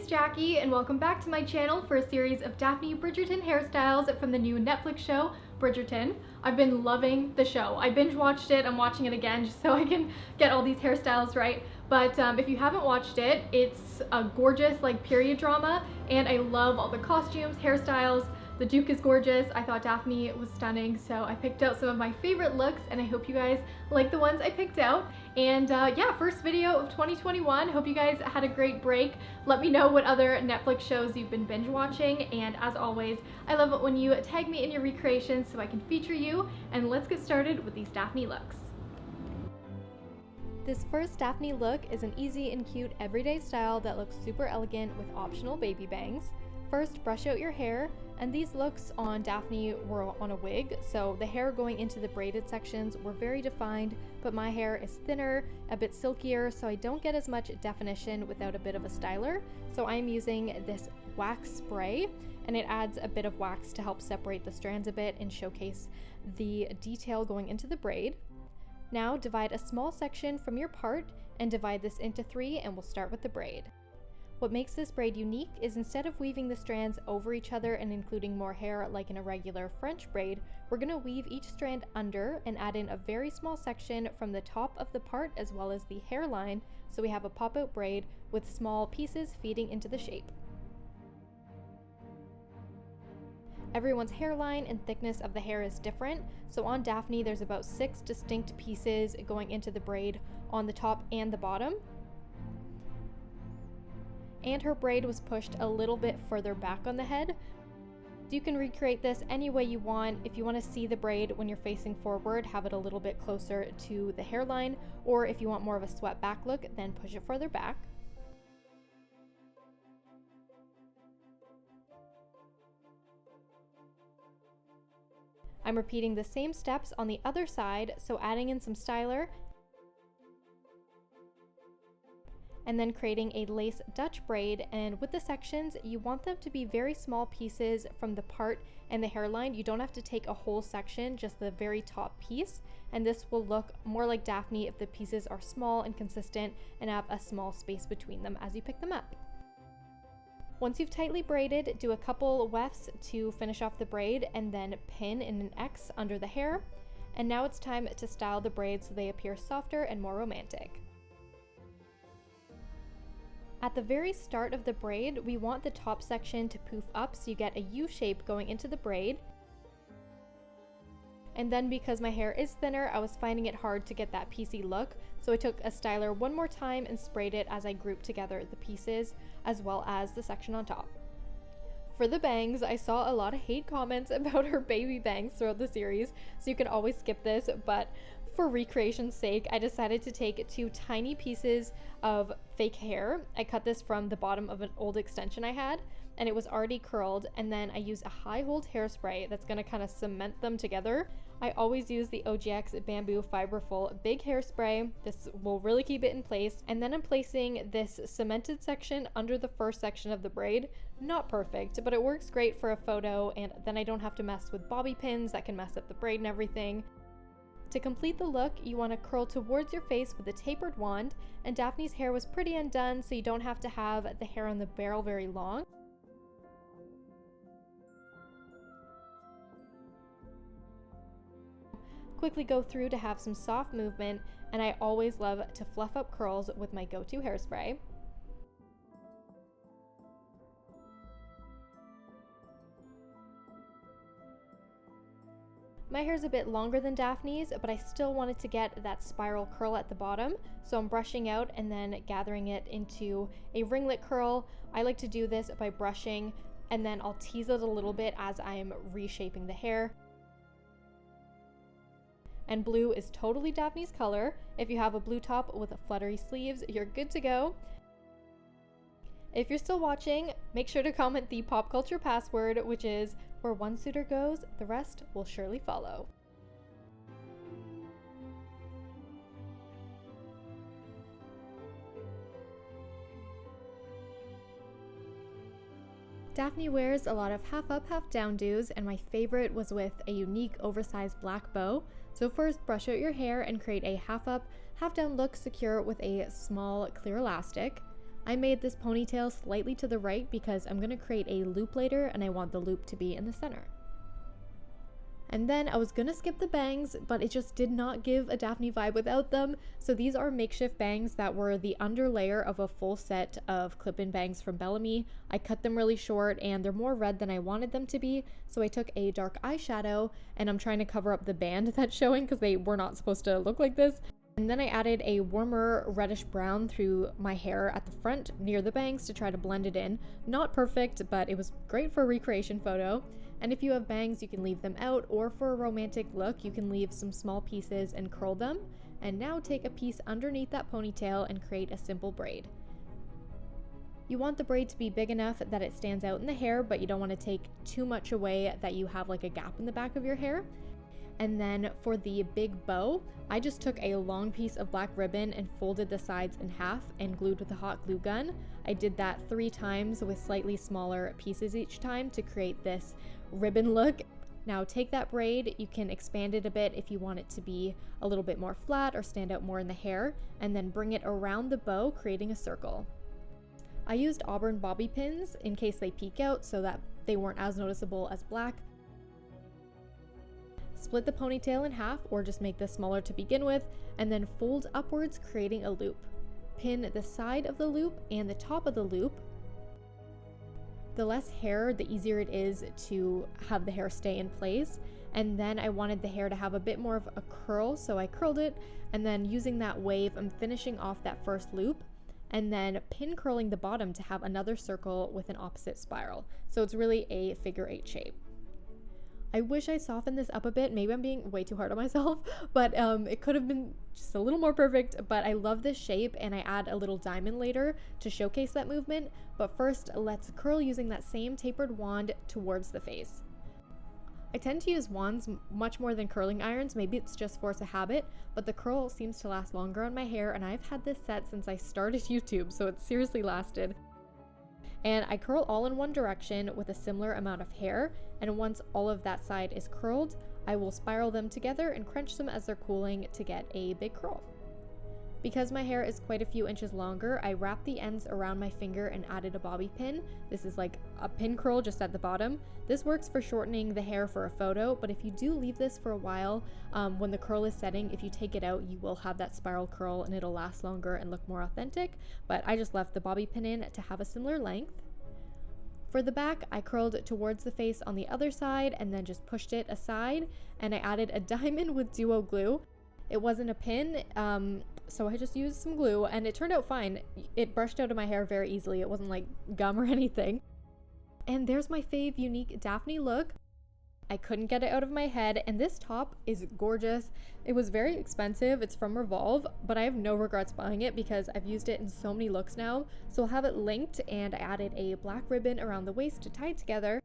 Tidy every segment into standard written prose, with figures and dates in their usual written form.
Jackie, and welcome back to my channel for a series of Daphne Bridgerton hairstyles from the new Netflix show, Bridgerton. I've been loving the show. I binge watched it. I'm watching it again just so I can get all these hairstyles right. But if you haven't watched it, it's a gorgeous period drama, and I love all the costumes, hairstyles. The Duke is gorgeous. I thought Daphne was stunning, so I picked out some of my favorite looks, and I hope you guys like the ones I picked out. And yeah, first video of 2021. Hope you guys had a great break. Let me know what other Netflix shows you've been binge watching, and as always, I love it when you tag me in your recreations so I can feature you. And let's get started with these Daphne looks. This first Daphne look is an easy and cute everyday style that looks super elegant with optional baby bangs. First, brush out your hair, and these looks on Daphne were on a wig, so the hair going into the braided sections were very defined, but my hair is thinner, a bit silkier, so I don't get as much definition without a bit of a styler. So I'm using this wax spray, and it adds a bit of wax to help separate the strands a bit and showcase the detail going into the braid. Now divide a small section from your part and divide this into 3, and we'll start with the braid. What makes this braid unique is instead of weaving the strands over each other and including more hair like in a regular French braid, we're going to weave each strand under and add in a very small section from the top of the part as well as the hairline, so we have a pop-out braid with small pieces feeding into the shape. Everyone's hairline and thickness of the hair is different, so on Daphne there's about 6 distinct pieces going into the braid on the top and the bottom. And her braid was pushed a little bit further back on the head. You can recreate this any way you want. If you want to see the braid when you're facing forward, have it a little bit closer to the hairline, or if you want more of a swept back look, then push it further back. I'm repeating the same steps on the other side, so adding in some styler, and then creating a lace Dutch braid. And with the sections, you want them to be very small pieces from the part and the hairline. You don't have to take a whole section, just the very top piece, and this will look more like Daphne if the pieces are small and consistent and have a small space between them as you pick them up. Once you've tightly braided, do a couple wefts to finish off the braid and then pin in an X under the hair. And now it's time to style the braids so they appear softer and more romantic. At the very start of the braid, we want the top section to poof up so you get a U shape going into the braid. And then because my hair is thinner, I was finding it hard to get that piecey look, so I took a styler one more time and sprayed it as I grouped together the pieces as well as the section on top. For the bangs, I saw a lot of hate comments about her baby bangs throughout the series, so you can always skip this, but for recreation's sake, I decided to take 2 tiny pieces of fake hair. I cut this from the bottom of an old extension I had, and it was already curled, and then I used a high hold hairspray that's going to kind of cement them together. I always use the OGX Bamboo Fiberful Big Hairspray. This will really keep it in place, and then I'm placing this cemented section under the first section of the braid. Not perfect, but it works great for a photo, and then I don't have to mess with bobby pins that can mess up the braid and everything. To complete the look, you want to curl towards your face with a tapered wand, and Daphne's hair was pretty undone, so you don't have to have the hair on the barrel very long. Quickly go through to have some soft movement, and I always love to fluff up curls with my go-to hairspray. My hair's a bit longer than Daphne's, but I still wanted to get that spiral curl at the bottom, so I'm brushing out and then gathering it into a ringlet curl. I like to do this by brushing, and then I'll tease it a little bit as I'm reshaping the hair. And blue is totally Daphne's color. If you have a blue top with fluttery sleeves, you're good to go. If you're still watching, make sure to comment the pop culture password, which is, "Where one suitor goes, the rest will surely follow." Daphne wears a lot of half up, half down do's, and my favorite was with a unique oversized black bow. So first, brush out your hair and create a half up, half down look secure with a small clear elastic. I made this ponytail slightly to the right because I'm going to create a loop later and I want the loop to be in the center. And then I was gonna skip the bangs, but it just did not give a Daphne vibe without them. So these are makeshift bangs that were the under layer of a full set of clip-in bangs from Bellamy. I cut them really short and they're more red than I wanted them to be. So I took a dark eyeshadow and I'm trying to cover up the band that's showing because they were not supposed to look like this. And then I added a warmer reddish brown through my hair at the front near the bangs to try to blend it in. Not perfect, but it was great for a recreation photo. And if you have bangs, you can leave them out, or for a romantic look, you can leave some small pieces and curl them. And now take a piece underneath that ponytail and create a simple braid. You want the braid to be big enough that it stands out in the hair, but you don't want to take too much away that you have like a gap in the back of your hair. And then for the big bow, I just took a long piece of black ribbon and folded the sides in half and glued with a hot glue gun. I did that 3 times with slightly smaller pieces each time to create this ribbon look. Now take that braid, you can expand it a bit if you want it to be a little bit more flat or stand out more in the hair, and then bring it around the bow, creating a circle. I used auburn bobby pins in case they peek out so that they weren't as noticeable as black. Split the ponytail in half, or just make this smaller to begin with, and then fold upwards, creating a loop. Pin the side of the loop and the top of the loop. The less hair, the easier it is to have the hair stay in place. And then I wanted the hair to have a bit more of a curl, so I curled it, and then using that wave, I'm finishing off that first loop, and then pin curling the bottom to have another circle with an opposite spiral. So it's really a figure 8 shape. I wish I softened this up a bit. Maybe I'm being way too hard on myself, but it could have been just a little more perfect. But I love this shape, and I add a little diamond later to showcase that movement. But first, let's curl using that same tapered wand towards the face. I tend to use wands much more than curling irons. Maybe it's just force of habit, but the curl seems to last longer on my hair, and I've had this set since I started YouTube, so it's seriously lasted. And I curl all in one direction with a similar amount of hair, and once all of that side is curled, I will spiral them together and crunch them as they're cooling to get a big curl. Because my hair is quite a few inches longer, I wrapped the ends around my finger and added a bobby pin. This is like a pin curl just at the bottom. This works for shortening the hair for a photo, but if you do leave this for a while, when the curl is setting, if you take it out, you will have that spiral curl and it'll last longer and look more authentic. But I just left the bobby pin in to have a similar length. For the back, I curled towards the face on the other side and then just pushed it aside, and I added a diamond with duo glue. It wasn't a pin, so I just used some glue, and it turned out fine. It brushed out of my hair very easily. It wasn't like gum or anything. And there's my fave unique Daphne look. I couldn't get it out of my head, and this top is gorgeous. It was very expensive. It's from Revolve, but I have no regrets buying it because I've used it in so many looks now. So I'll have it linked, and I added a black ribbon around the waist to tie it together.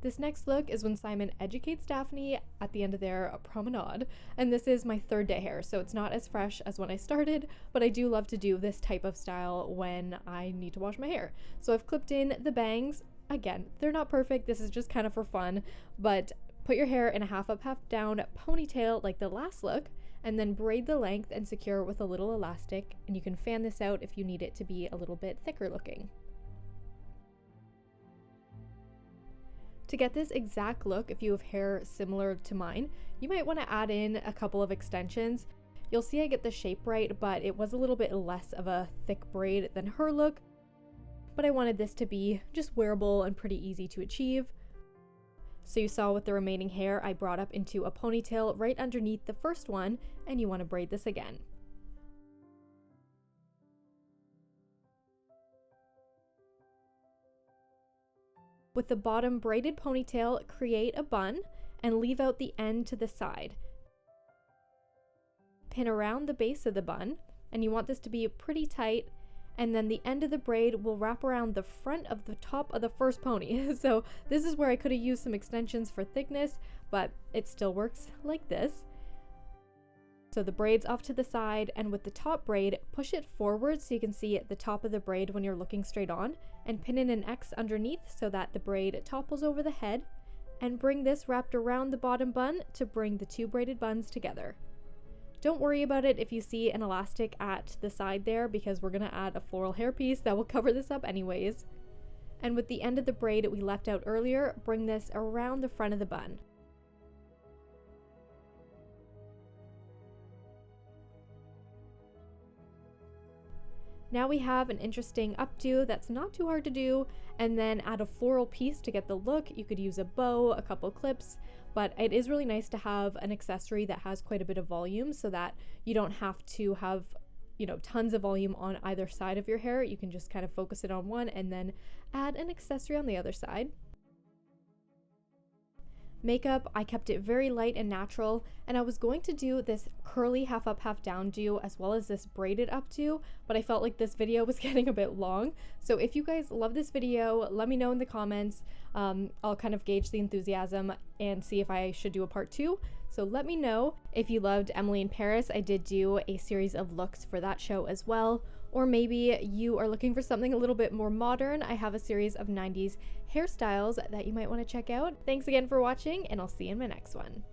This next look is when Simon educates Daphne at the end of their promenade, and this is my 3rd day hair, so it's not as fresh as when I started, but I do love to do this type of style when I need to wash my hair. So I've clipped in the bangs. Again, they're not perfect, this is just kind of for fun, but put your hair in a half up, half down ponytail like the last look, and then braid the length and secure with a little elastic, and you can fan this out if you need it to be a little bit thicker looking. To get this exact look, if you have hair similar to mine, you might want to add in a couple of extensions. You'll see I get the shape right, but it was a little bit less of a thick braid than her look. But I wanted this to be just wearable and pretty easy to achieve. So you saw with the remaining hair, I brought up into a ponytail right underneath the first one, and you want to braid this again. With the bottom braided ponytail, create a bun and leave out the end to the side. Pin around the base of the bun, and you want this to be pretty tight, and then the end of the braid will wrap around the front of the top of the first pony. So this is where I could have used some extensions for thickness, but it still works like this. So the braid's off to the side, and with the top braid, push it forward so you can see the top of the braid when you're looking straight on, and pin in an X underneath so that the braid topples over the head, and bring this wrapped around the bottom bun to bring the 2 braided buns together. Don't worry about it if you see an elastic at the side there, because we're gonna add a floral hairpiece that will cover this up anyways. And with the end of the braid we left out earlier, bring this around the front of the bun. Now we have an interesting updo that's not too hard to do, and then add a floral piece to get the look. You could use a bow, a couple clips, but it is really nice to have an accessory that has quite a bit of volume so that you don't have to have, you know, tons of volume on either side of your hair. You can just kind of focus it on one and then add an accessory on the other side. Makeup, I kept it very light and natural, and I was going to do this curly half up half down do as well as this braided updo, but I felt like this video was getting a bit long. So if you guys love this video, let me know in the comments. I'll kind of gauge the enthusiasm and see if I should do a part 2. So let me know. If you loved Emily in Paris, I did do a series of looks for that show as well. Or maybe you are looking for something a little bit more modern. I have a series of 90s hairstyles that you might want to check out. Thanks again for watching, and I'll see you in my next one.